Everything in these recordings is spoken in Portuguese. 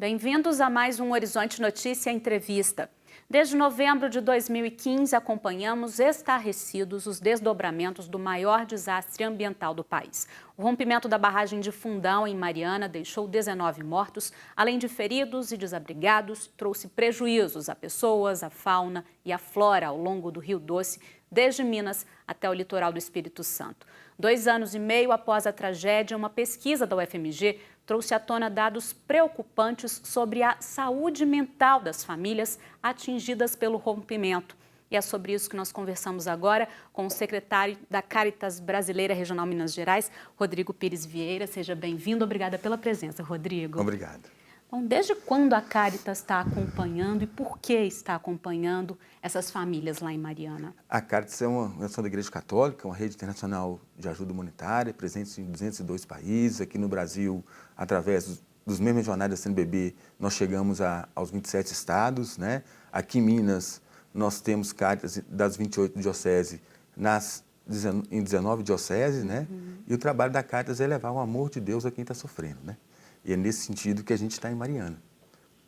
Bem-vindos a mais um Horizonte Notícia Entrevista. Desde novembro de 2015, acompanhamos estarrecidos os desdobramentos do maior desastre ambiental do país. O rompimento da barragem de Fundão, em Mariana, deixou 19 mortos, além de feridos e desabrigados, trouxe prejuízos a pessoas, a fauna e a flora ao longo do Rio Doce, desde Minas até o litoral do Espírito Santo. 2 anos e meio após a tragédia, uma pesquisa da UFMG trouxe à tona dados preocupantes sobre a saúde mental das famílias atingidas pelo rompimento. E é sobre isso que nós conversamos agora com o secretário da Caritas Brasileira Regional Minas Gerais, Rodrigo Pires Vieira. Seja bem-vindo. Obrigada pela presença, Rodrigo. Obrigado. Bom, desde quando a Caritas está acompanhando e por que está acompanhando essas famílias lá em Mariana? A Caritas é uma organização da Igreja Católica, uma rede internacional de ajuda humanitária, presente em 202 países. Aqui no Brasil, através dos membros regionais da CNBB, nós chegamos aos 27 estados, né? Aqui em Minas, nós temos Caritas das 28 dioceses em 19 dioceses, né? E o trabalho da Caritas é levar o amor de Deus a quem está sofrendo, né? E é nesse sentido que a gente está em Mariana.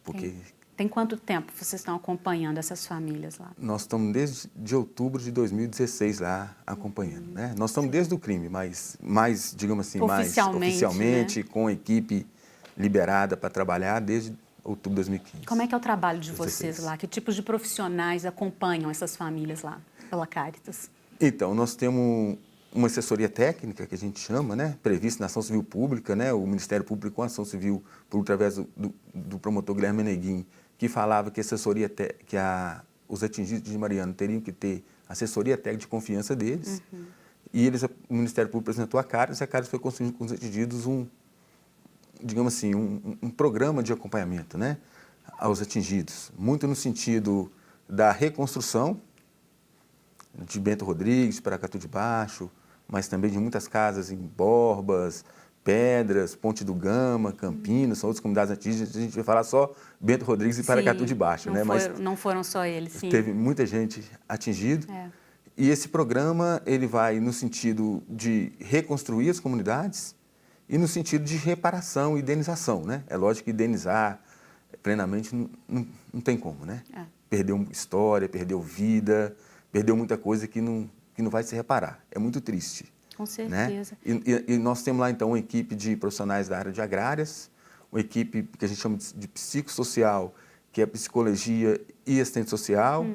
Porque Tem quanto tempo vocês estão acompanhando essas famílias lá? nós estamos desde outubro de 2016 lá acompanhando, né? Nós estamos desde o crime, mas mais, digamos assim, mais oficialmente, né? Com a equipe liberada para trabalhar desde outubro de 2015. Como é que é o trabalho de vocês lá? Que tipos de profissionais acompanham essas famílias lá pela Caritas? Então, nós temos uma assessoria técnica, que a gente chama, né, prevista na ação civil pública, né, o Ministério Público com a ação civil, através do promotor Guilherme Meneguin, que falava que os atingidos de Mariana teriam que ter assessoria técnica de confiança deles, e o Ministério Público apresentou a Caritas, e a Caritas foi construindo com os atingidos digamos assim, um programa de acompanhamento, né, aos atingidos, muito no sentido da reconstrução de Bento Rodrigues, Paracatu de Baixo, mas também de muitas casas em Borbas, Pedras, Ponte do Gama, Campinas, são outras comunidades atingidas. A gente vai falar só Bento Rodrigues e Paracatu de Baixo, né? Mas não foram só eles, sim. Teve muita gente atingida. E esse programa, ele vai no sentido de reconstruir as comunidades e no sentido de reparação e indenização, né? É lógico que indenizar plenamente não tem como, né? Perdeu história, perdeu vida, perdeu muita coisa que não vai se reparar. É muito triste. Com certeza. Né? E nós temos lá, então, uma equipe de profissionais da área de agrárias, uma equipe que a gente chama de psicossocial, que é psicologia e assistente social,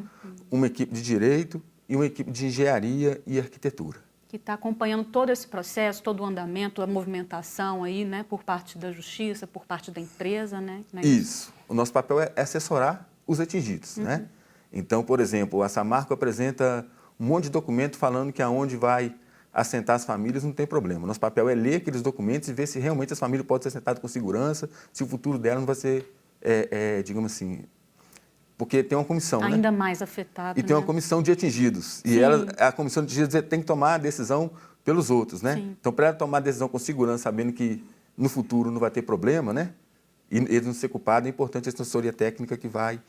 uma equipe de direito e uma equipe de engenharia e arquitetura. Que está acompanhando todo esse processo, todo o andamento, a movimentação aí, né, por parte da justiça, por parte da empresa, né? Isso. O nosso papel é assessorar os atingidos, né? Então, por exemplo, a Samarco apresenta um monte de documento falando que aonde vai assentar as famílias não tem problema. Nosso papel é ler aqueles documentos e ver se realmente as famílias podem ser assentadas com segurança, se o futuro dela não vai ser, digamos assim, porque tem uma comissão, ainda né? mais afetado, E tem uma comissão de atingidos. E a comissão de atingidos tem que tomar a decisão pelos outros, né? Sim. Então, para ela tomar a decisão com segurança, sabendo que no futuro não vai ter problema, né? E eles não ser culpados, é importante a assessoria técnica que vai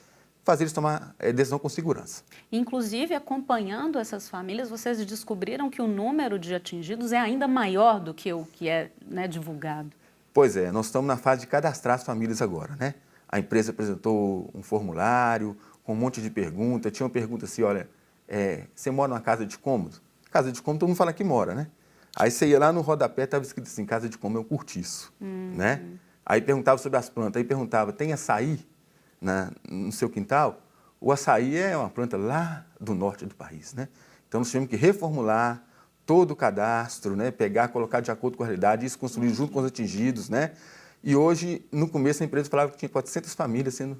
fazer eles tomar decisão com segurança. Inclusive, acompanhando essas famílias, vocês descobriram que o número de atingidos é ainda maior do que o que é, né, divulgado. Pois é, nós estamos na fase de cadastrar as famílias agora, né? A empresa apresentou um formulário com um monte de perguntas. Tinha uma pergunta assim, olha, você mora numa casa de cômodo? Casa de cômodo, todo mundo fala que mora, né? Aí você ia lá no rodapé, estava escrito assim, casa de cômodo é um cortiço, né? Aí perguntava sobre as plantas, aí perguntava, tem açaí no seu quintal? O açaí é uma planta lá do norte do país, né? Então nós tivemos que reformular todo o cadastro, né? Pegar, colocar de acordo com a realidade, isso construir junto com os atingidos, né? E hoje, no começo, a empresa falava que tinha 400 famílias sendo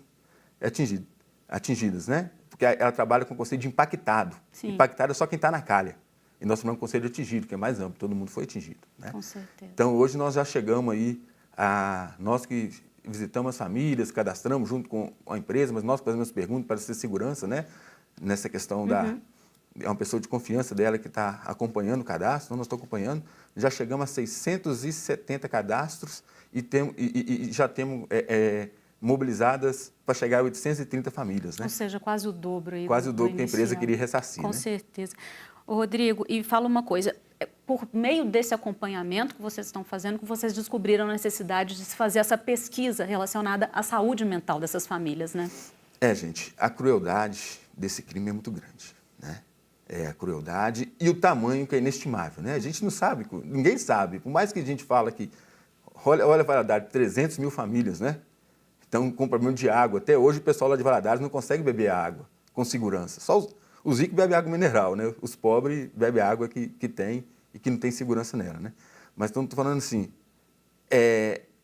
atingidas, né? Porque ela trabalha com o conceito de impactado. Sim. Impactado é só quem está na calha. E nós falamos conceito de atingido, que é mais amplo, todo mundo foi atingido, né? Com certeza. Então, hoje nós já chegamos aí, nós que visitamos as famílias, cadastramos junto com a empresa, mas nós fazemos perguntas para ter segurança, né? Nessa questão é uma pessoa de confiança dela que está acompanhando o cadastro, então nós estamos acompanhando, já chegamos a 670 cadastros e já temos mobilizadas para chegar a 830 famílias, né? Ou seja, quase o dobro aí. Quase o dobro que a empresa queria ressarcir, Com né? certeza. Ô, Rodrigo, e fala uma coisa, por meio desse acompanhamento que vocês estão fazendo, que vocês descobriram a necessidade de se fazer essa pesquisa relacionada à saúde mental dessas famílias, né? Gente, a crueldade desse crime é muito grande, né? A crueldade e o tamanho que é inestimável, né? A gente não sabe, ninguém sabe, por mais que a gente fala que, olha Valadares, 300 mil famílias, né? Então, com problema de água. Até hoje o pessoal lá de Valadares não consegue beber água com segurança. Só os ricos bebem água mineral, né? Os pobres bebem água que tem e que não tem segurança nela, né? Mas estou falando assim,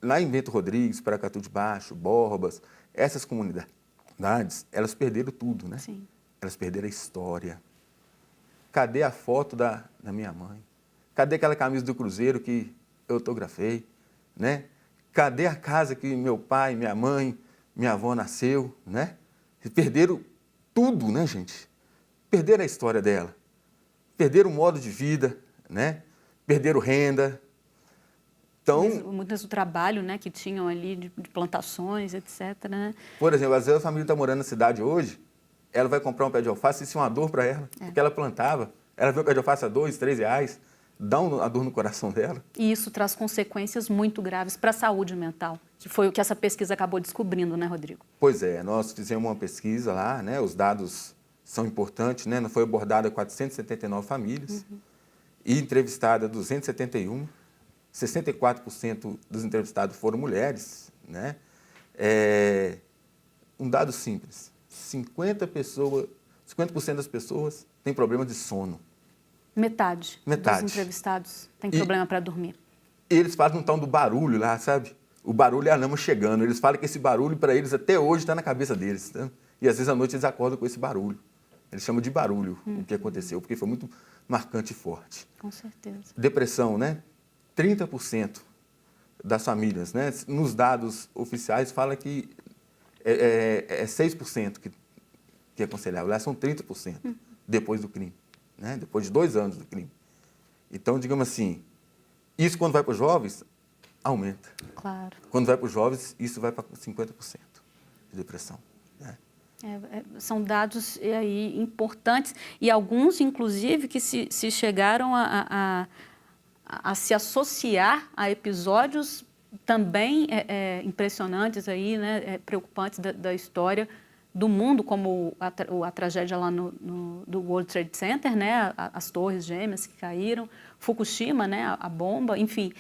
lá em Bento Rodrigues, Paracatu de Baixo, Borbas, essas comunidades, elas perderam tudo, né? Sim. Elas perderam a história. Cadê a foto da minha mãe? Cadê aquela camisa do Cruzeiro que eu autografei, né? Cadê a casa que meu pai, minha mãe, minha avó nasceu, né? Perderam tudo, né, gente? Perderam a história dela. Perderam o modo de vida, né? Perderam renda. Então, muitas do trabalho, né, que tinham ali de plantações, etc, né? Por exemplo, às vezes a família está morando na cidade hoje, ela vai comprar um pé de alface, isso é uma dor para ela, porque ela plantava. Ela vê o pé de alface a R$2, R$3, dá uma dor no coração dela. E isso traz consequências muito graves para a saúde mental, que foi o que essa pesquisa acabou descobrindo, né, Rodrigo? Pois é, nós fizemos uma pesquisa lá, né, os dados são importantes, né, foi abordada 479 famílias e entrevistada 271, 64% dos entrevistados foram mulheres, né? Um dado simples, 50% das pessoas têm problema de sono. Metade dos entrevistados tem problema para dormir. Eles falam então do barulho lá, sabe? O barulho é a lama chegando. Eles falam que esse barulho, para eles, até hoje está na cabeça deles. Tá? E às vezes à noite eles acordam com esse barulho. Eles chamam de barulho o que aconteceu, porque foi muito marcante e forte. Com certeza. Depressão, né? 30% das famílias, né? Nos dados oficiais, fala que é 6% que é aconselhável. Lá são 30% depois do crime, né? Depois de 2 anos do crime. Então, digamos assim, isso quando vai para os jovens, aumenta. Claro. Quando vai para os jovens, isso vai para 50% de depressão. Né? São dados aí importantes e alguns, inclusive, que se chegaram a se associar a episódios também impressionantes, aí, né, preocupantes da história do mundo, como a tragédia lá do World Trade Center, né, as torres gêmeas que caíram, Fukushima, né, a bomba, enfim,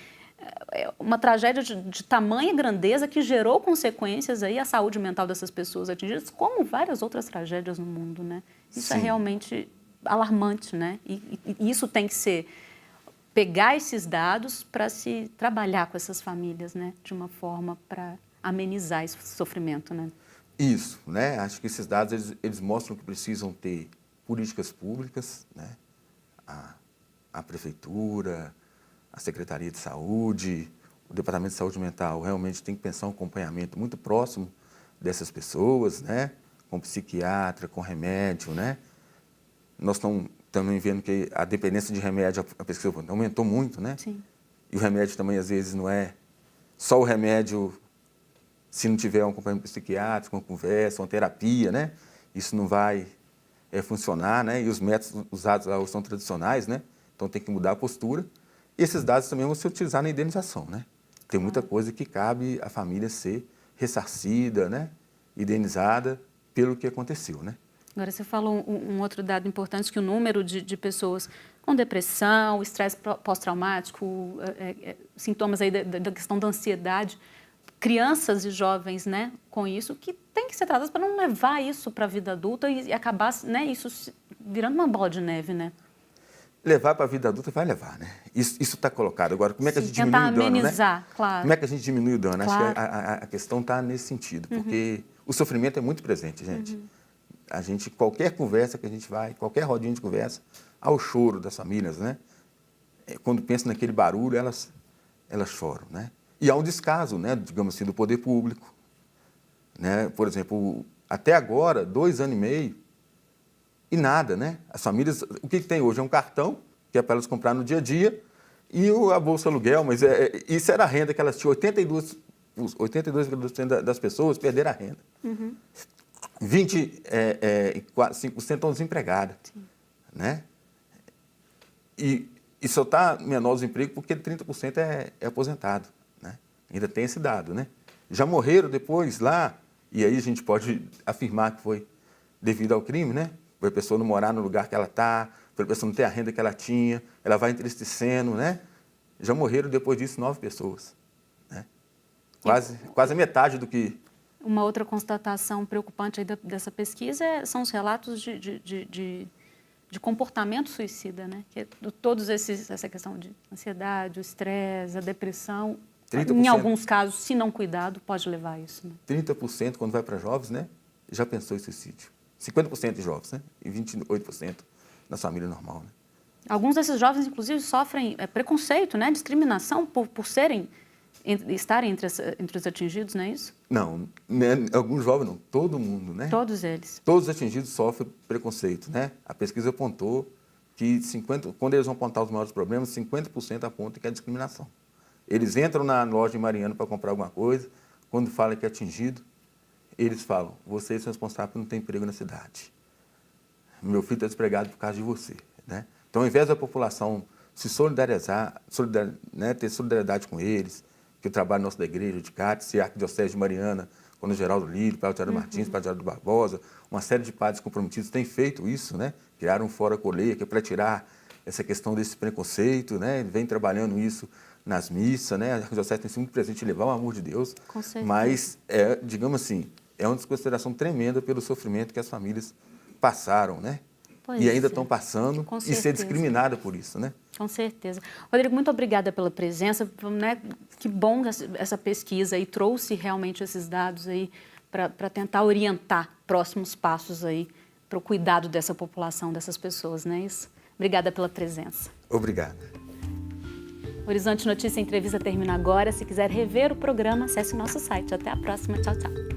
uma tragédia de tamanha grandeza que gerou consequências aí à saúde mental dessas pessoas atingidas, como várias outras tragédias no mundo, né? Isso é realmente alarmante, né? E isso tem que ser pegar esses dados para se trabalhar com essas famílias, né, de uma forma para amenizar esse sofrimento, né? Isso, né? Acho que esses dados eles mostram que precisam ter políticas públicas, né? A prefeitura, a Secretaria de Saúde, o Departamento de Saúde Mental realmente tem que pensar um acompanhamento muito próximo dessas pessoas, né? Com psiquiatra, com remédio, né? Nós estamos também vendo que a dependência de remédio, a pesquisa aumentou muito, né? Sim. E o remédio também, às vezes, não é só o remédio, se não tiver um acompanhamento psiquiátrico, uma conversa, uma terapia, né? Isso não vai funcionar, né? E os métodos usados lá são tradicionais, né? Então tem que mudar a postura. E esses dados também vão se utilizar na indenização, né? Tem muita coisa que cabe à família ser ressarcida, né? Indenizada pelo que aconteceu, né? Agora, você falou um outro dado importante, que o número de pessoas com depressão, estresse pós-traumático, sintomas aí da questão da ansiedade, crianças e jovens, né, com isso, que tem que ser tratadas para não levar isso para a vida adulta e acabar, né, isso virando uma bola de neve, né? Levar para a vida adulta vai levar, né? Isso está colocado. Agora, como é que a gente diminui o dano, amenizar, né? Claro. Como é que a gente diminui o dano? Claro. Acho que a questão está nesse sentido, porque o sofrimento é muito presente, gente. A gente, qualquer conversa que a gente vai, qualquer rodinha de conversa, há o choro das famílias, né? Quando pensam naquele barulho, elas choram, né? E há um descaso, né, digamos assim, do poder público, né? Por exemplo, até agora, 2 anos e meio, e nada, né? As famílias, o que tem hoje? É um cartão, que é para elas comprar no dia a dia, e a Bolsa Aluguel, mas isso era a renda que elas tinham, 82% das pessoas perderam a renda. 25% estão desempregadas, né? E E só está menor o desemprego porque 30% é aposentado, né? Ainda tem esse dado, né? Já morreram depois lá, e aí a gente pode afirmar que foi devido ao crime, né? Foi a pessoa não morar no lugar que ela está, foi a pessoa não ter a renda que ela tinha, ela vai entristecendo, né? Já morreram depois disso 9 pessoas, né? Quase a metade do que... Uma outra constatação preocupante aí dessa pesquisa são os relatos de comportamento suicida, né? Que todos essa questão de ansiedade, o estresse, a depressão, 30%, em alguns casos, se não cuidado, pode levar a isso, né? 30% quando vai para jovens, né? Já pensou em suicídio. 50% de jovens, né? E 28% na família normal, né? Alguns desses jovens, inclusive, sofrem preconceito, né? Discriminação por estarem entre os atingidos, não é isso? Não, né? Alguns jovens não, todo mundo, né? Todos eles. Todos os atingidos sofrem preconceito, né? A pesquisa apontou que quando eles vão apontar os maiores problemas, 50% apontam que é discriminação. Eles entram na loja de Mariana para comprar alguma coisa, quando falam que é atingido, eles falam, vocês são responsáveis por não ter emprego na cidade. Meu filho está desempregado por causa de você, né? Então, ao invés da população se solidarizar, né, ter solidariedade com eles, que o trabalho nosso da igreja, de Cátice, a Arquidiocese de Mariana, quando o Geraldo Lírio, Padre Tiago Martins, Padre Geraldo Barbosa, uma série de padres comprometidos têm feito isso, né? Criaram um Fora Coleia, que é para tirar essa questão desse preconceito, né? Vem trabalhando isso nas missas, né? A Arquidiocese tem sido muito presente em levar o amor de Deus, mas, digamos assim, é uma desconsideração tremenda pelo sofrimento que as famílias passaram, né? E ainda estão passando e ser discriminada por isso, né? Com certeza. Rodrigo, muito obrigada pela presença, né? Que bom essa pesquisa aí trouxe realmente esses dados aí para tentar orientar próximos passos aí para o cuidado dessa população, dessas pessoas, não é isso? Obrigada pela presença. Obrigado. Horizonte Notícia Entrevista termina agora. Se quiser rever o programa, acesse o nosso site. Até a próxima. Tchau, tchau.